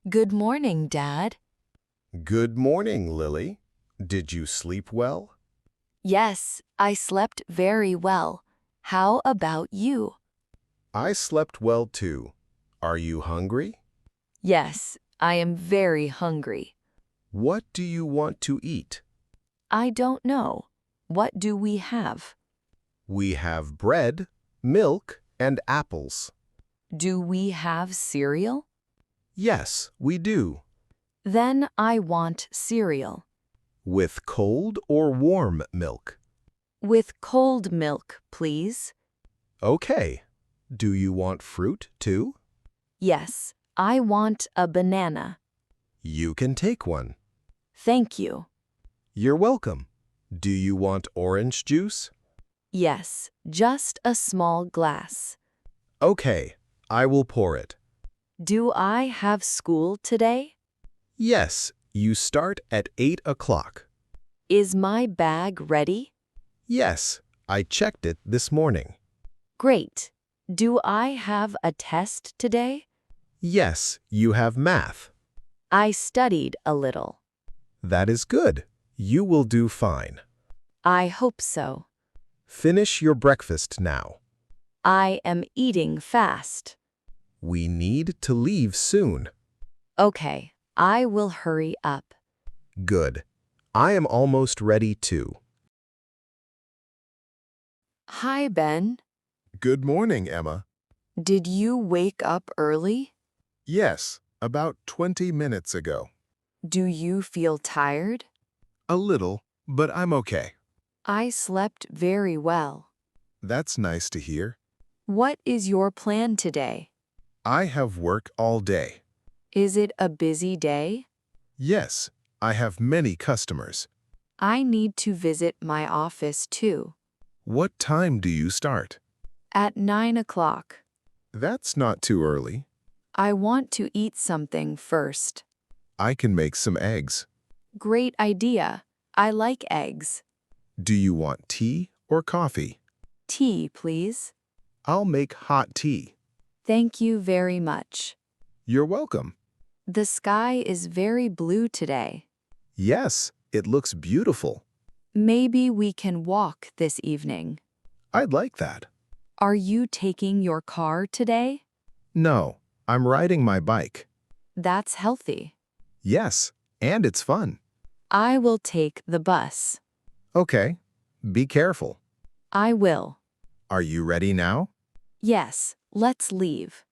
Good morning, Dad. Good morning, Lily. Did you sleep well? Yes, I slept very well. How about you? I slept well too. Are you hungry? Yes, I am very hungry. What do you want to eat? I don't know. What do we have? We have bread, milk, and apples. Do we have cereal? Yes, we do. Then I want cereal. With cold or warm milk? With cold milk, please. Okay. Do you want fruit too? Yes, I want a banana. You can take one. Thank you. You're welcome. Do you want orange juice? Yes, just a small glass. Okay, I will pour it. Do I have school today? Yes, you start at 8 o'clock. Is my bag ready? Yes, I checked it this morning. Great. Do I have a test today? Yes, you have math. I studied a little. That is good. You will do fine. I hope so. Finish your breakfast now. I am eating fast. We need to leave soon. Okay, I will hurry up. Good. I am almost ready too. Hi, Ben. Good morning, Emma. Did you wake up early? Yes, about 20 minutes ago. Do you feel tired? A little, but I'm okay. I slept very well. That's nice to hear. What is your plan today? I have work all day. Is it a busy day? Yes, I have many customers. I need to visit my office too. What time do you start? At 9 o'clock. That's not too early. I want to eat something first. I can make some eggs. Great idea. I like eggs. Do you want tea or coffee? Tea, please. I'll make hot tea. Thank you very much. You're welcome. The sky is very blue today. Yes, it looks beautiful. Maybe we can walk this evening. I'd like that. Are you taking your car today? No, I'm riding my bike. That's healthy. Yes, and it's fun. I will take the bus. Okay, be careful. I will. Are you ready now? Yes, let's leave.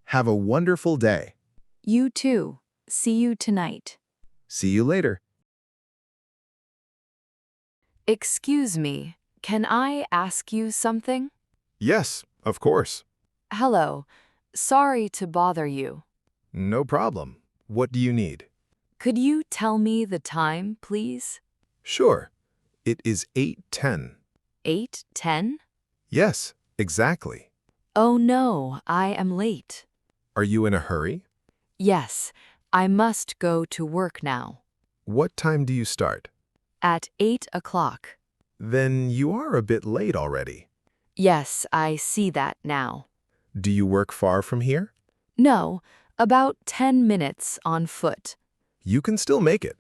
Have a wonderful day. You too. See you tonight. See you later. Excuse me, can I ask you something? Yes, of course. Hello. Sorry to bother you. No problem. What do you need? Could you tell me the time, please? Sure. It is 8:10. 8:10? Yes, exactly. Oh no, I am late. Are you in a hurry? Yes, I must go to work now. What time do you start? At 8 o'clock. Then you are a bit late already. Yes, I see that now. Do you work far from here? No, about 10 minutes on foot. You can still make it.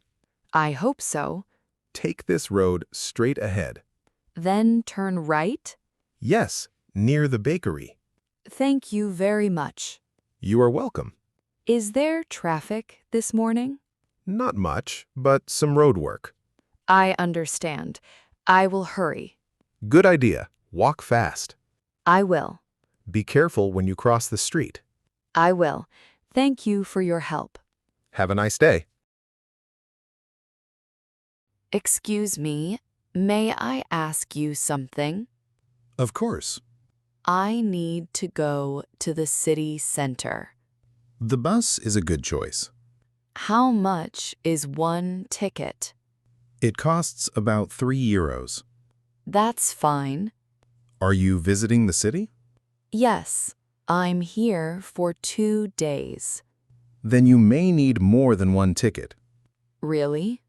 I hope so. Take this road straight ahead. Then turn right? Yes, near the bakery. Thank you very much. You are welcome. Is there traffic this morning? Not much, but some road work. I understand. I will hurry. Good idea. Walk fast. I will. Be careful when you cross the street. I will. Thank you for your help. Have a nice day. Excuse me, may I ask you something? Of course. I need to go to the city center. The bus is a good choice. How much is one ticket? It costs about €3. That's fine. Are you visiting the city? Yes, I'm here for 2 days. Then you may need more than one ticket. Really?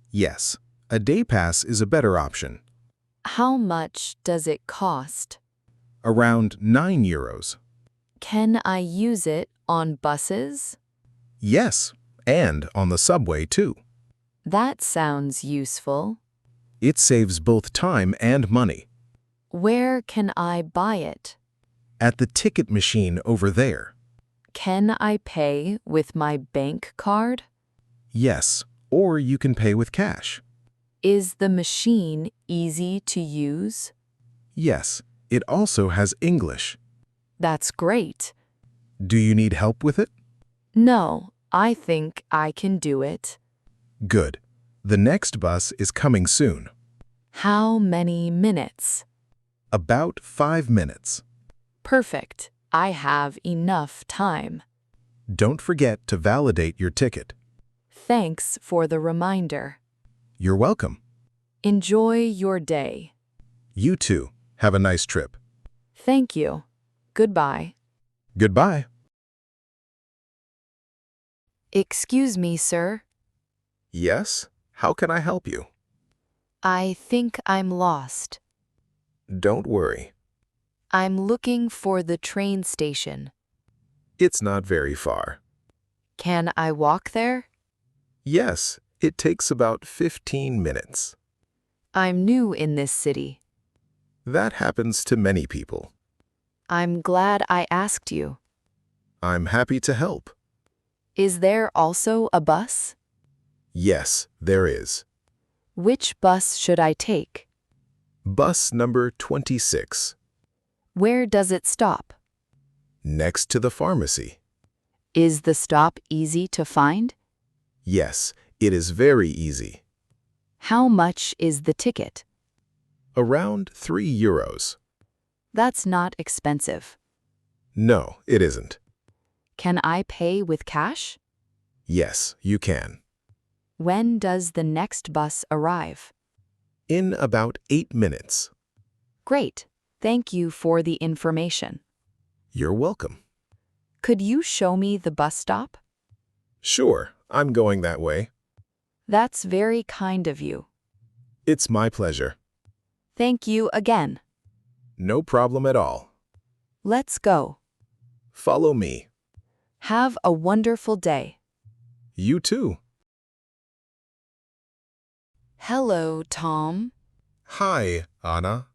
Yes, a day pass is a better option. How much does it cost? Around €9. Can I use it on buses? Yes, and on the subway too. That sounds useful. It saves both time and money. Where can I buy it? At the ticket machine over there. Can I pay with my bank card? Yes, or you can pay with cash. Is the machine easy to use? Yes, it also has English. That's great. Do you need help with it? No, I think I can do it. Good. The next bus is coming soon. How many minutes? About 5 minutes. Perfect. I have enough time. Don't forget to validate your ticket. Thanks for the reminder. You're welcome. Enjoy your day. You too. Have a nice trip. Thank you. Goodbye. Goodbye. Excuse me, sir. Yes? How can I help you? I think I'm lost. Don't worry. I'm looking for the train station. It's not very far. Can I walk there? Yes, it takes about 15 minutes. I'm new in this city. That happens to many people. I'm glad I asked you. I'm happy to help. Is there also a bus? Yes, there is. Which bus should I take? Bus number 26. Where does it stop? Next to the pharmacy. Is the stop easy to find? Yes, it is very easy. How much is the ticket? Around €3. That's not expensive. No, it isn't. Can I pay with cash? Yes, you can. When does the next bus arrive? In about 8 minutes. Great. Thank you for the information. You're welcome. Could you show me the bus stop? Sure, I'm going that way. That's very kind of you. It's my pleasure. Thank you again. No problem at all. Let's go. Follow me. Have a wonderful day. You too. Hello, Tom. Hi, Anna.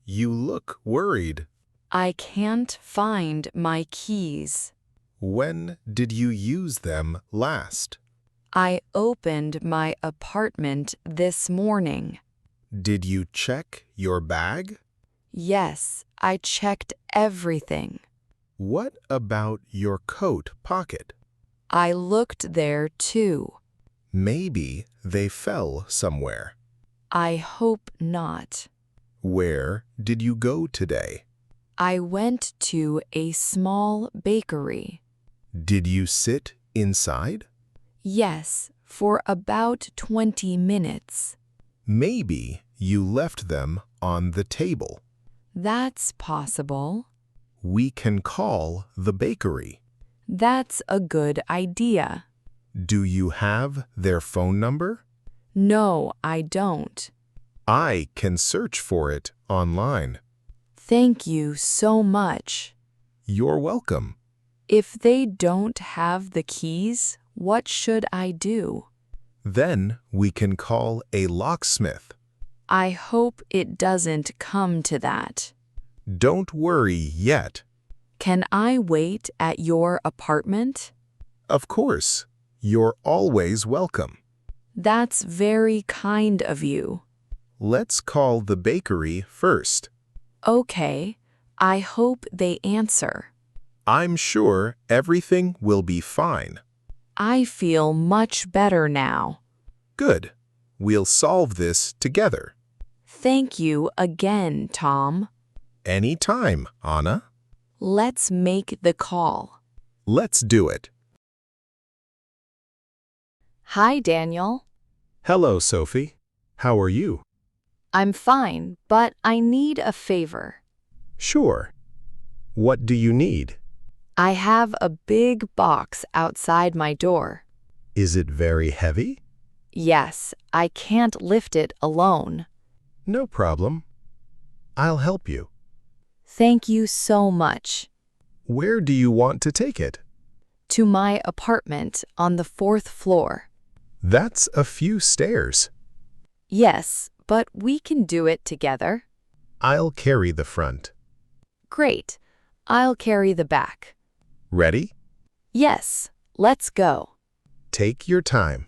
You look worried. I can't find my keys. When did you use them last? I opened my apartment this morning. Did you check your bag? Yes, I checked everything. What about your coat pocket? I looked there too. Maybe they fell somewhere. I hope not. Where did you go today? I went to a small bakery. Did you sit inside? Yes, for about 20 minutes. Maybe you left them on the table. That's possible. We can call the bakery. That's a good idea. Do you have their phone number? No, I don't. I can search for it online. Thank you so much. You're welcome. If they don't have the keys, what should I do? Then we can call a locksmith. I hope it doesn't come to that. Don't worry yet. Can I wait at your apartment? Of course, you're always welcome. That's very kind of you. Let's call the bakery first. Okay, I hope they answer. I'm sure everything will be fine. I feel much better now. Good. We'll solve this together. Thank you again, Tom. Anytime, Anna. Let's make the call. Let's do it. Hi, Daniel. Hello, Sophie. How are you? I'm fine, but I need a favor. Sure. What do you need? I have a big box outside my door. Is it very heavy? Yes, I can't lift it alone. No problem. I'll help you. Thank you so much. Where do you want to take it? To my apartment on the 4th floor. That's a few stairs. Yes, but we can do it together. I'll carry the front. Great. I'll carry the back. Ready? Yes, let's go. Take your time.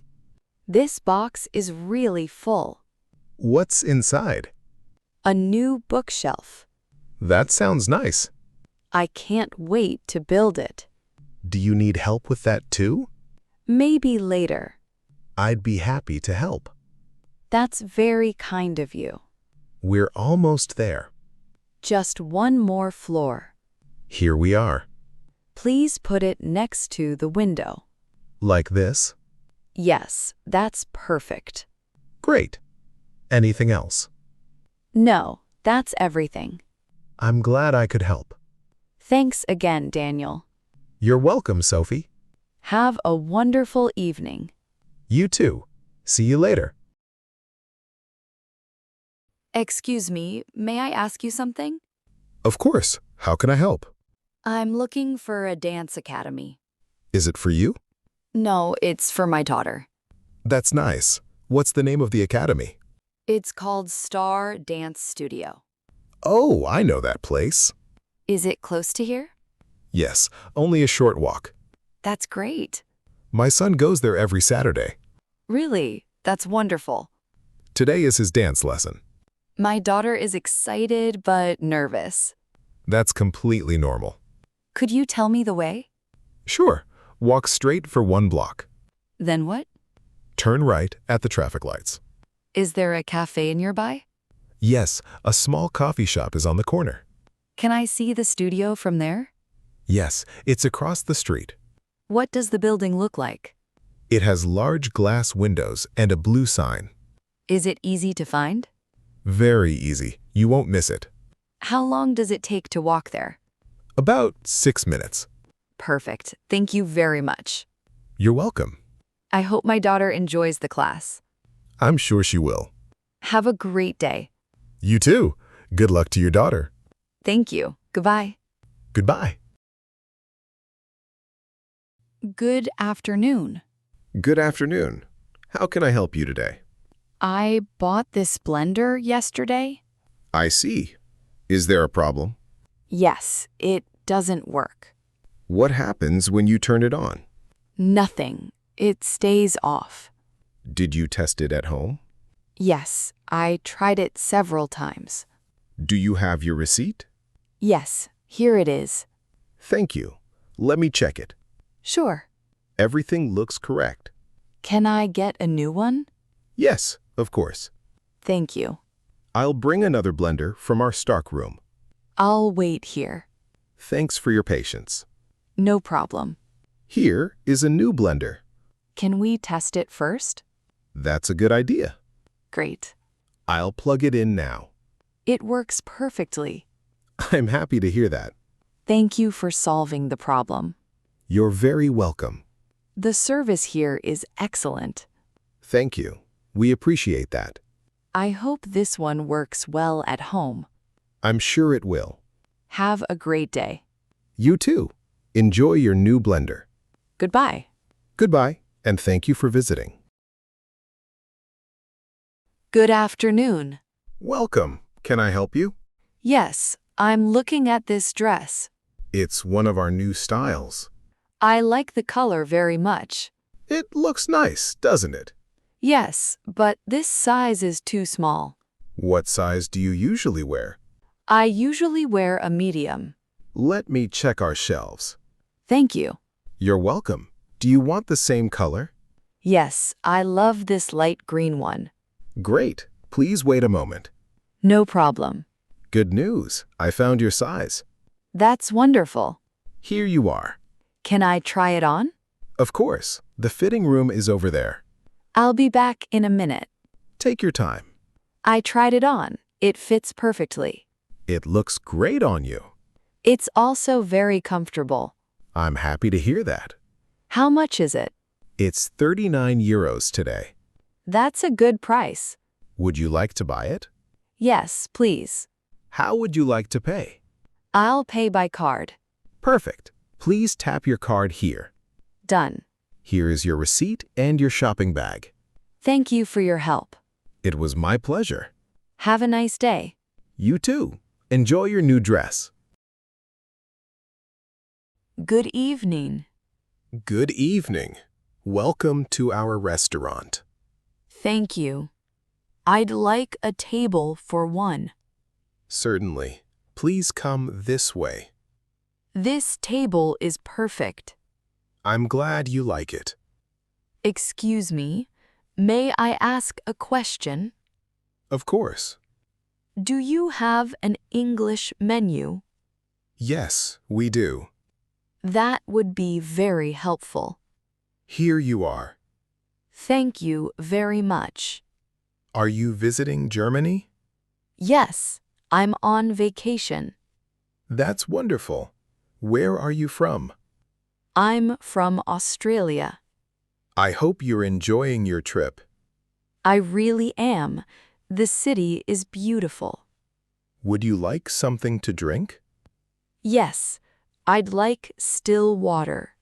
This box is really full. What's inside? A new bookshelf. That sounds nice. I can't wait to build it. Do you need help with that too? Maybe later. I'd be happy to help. That's very kind of you. We're almost there. Just one more floor. Here we are. Please put it next to the window. Like this? Yes, that's perfect. Great. Anything else? No, that's everything. I'm glad I could help. Thanks again, Daniel. You're welcome, Sophie. Have a wonderful evening. You too. See you later. Excuse me, may I ask you something? Of course. How can I help? I'm looking for a dance academy. Is it for you? No, it's for my daughter. That's nice. What's the name of the academy? It's called Star Dance Studio. Oh, I know that place. Is it close to here? Yes, only a short walk. That's great. My son goes there every Saturday. Really? That's wonderful. Today is his dance lesson. My daughter is excited but nervous. That's completely normal. Could you tell me the way? Sure. Walk straight for 1 block. Then what? Turn right at the traffic lights. Is there a cafe nearby? Yes, a small coffee shop is on the corner. Can I see the studio from there? Yes, it's across the street. What does the building look like? It has large glass windows and a blue sign. Is it easy to find? Very easy. You won't miss it. How long does it take to walk there? About 6 minutes. Perfect. Thank you very much. You're welcome. I hope my daughter enjoys the class. I'm sure she will. Have a great day. You too. Good luck to your daughter. Thank you. Goodbye. Goodbye. Good afternoon. Good afternoon. How can I help you today? I bought this blender yesterday. I see. Is there a problem? Yes, it doesn't work. What happens when you turn it on? Nothing. It stays off. Did you test it at home? Yes, I tried it several times. Do you have your receipt? Yes, here it is. Thank you. Let me check it. Sure. Everything looks correct. Can I get a new one? Yes, of course. Thank you. I'll bring another blender from our stock room. I'll wait here. Thanks for your patience. No problem. Here is a new blender. Can we test it first? That's a good idea. Great. I'll plug it in now. It works perfectly. I'm happy to hear that. Thank you for solving the problem. You're very welcome. The service here is excellent. Thank you. We appreciate that. I hope this one works well at home. I'm sure it will. Have a great day. You too. Enjoy your new blender. Goodbye. Goodbye, and thank you for visiting. Good afternoon. Welcome. Can I help you? Yes, I'm looking at this dress. It's one of our new styles. I like the color very much. It looks nice, doesn't it? Yes, but this size is too small. What size do you usually wear? I usually wear a medium. Let me check our shelves. Thank you. You're welcome. Do you want the same color? Yes, I love this light green one. Great. Please wait a moment. No problem. Good news. I found your size. That's wonderful. Here you are. Can I try it on? Of course. The fitting room is over there. I'll be back in a minute. Take your time. I tried it on. It fits perfectly. It looks great on you. It's also very comfortable. I'm happy to hear that. How much is it? It's 39 euros today. That's a good price. Would you like to buy it? Yes, please. How would you like to pay? I'll pay by card. Perfect. Please tap your card here. Done. Here is your receipt and your shopping bag. Thank you for your help. It was my pleasure. Have a nice day. You too. Enjoy your new dress. Good evening. Good evening. Welcome to our restaurant. Thank you. I'd like a table for one. Certainly. Please come this way. This table is perfect. I'm glad you like it. Excuse me, may I ask a question? Of course. Do you have an English menu? Yes, we do. That would be very helpful. Here you are. Thank you very much. Are you visiting Germany? Yes, I'm on vacation. That's wonderful. Where are you from? I'm from Australia. I hope you're enjoying your trip. I really am. The city is beautiful. Would you like something to drink? Yes, I'd like still water.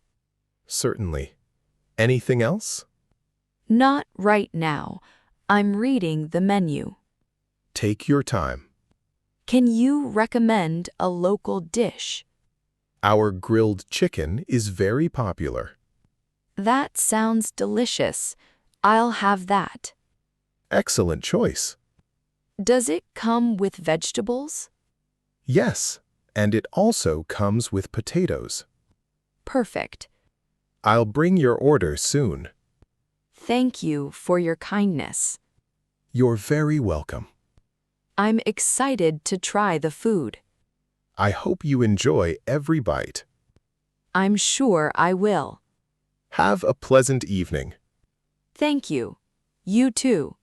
Certainly. Anything else? Not right now. I'm reading the menu. Take your time. Can you recommend a local dish? Our grilled chicken is very popular. That sounds delicious. I'll have that. Excellent choice. Does it come with vegetables? Yes, and it also comes with potatoes. Perfect. I'll bring your order soon. Thank you for your kindness. You're very welcome. I'm excited to try the food. I hope you enjoy every bite. I'm sure I will. Have a pleasant evening. Thank you. You too.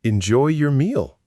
Enjoy your meal.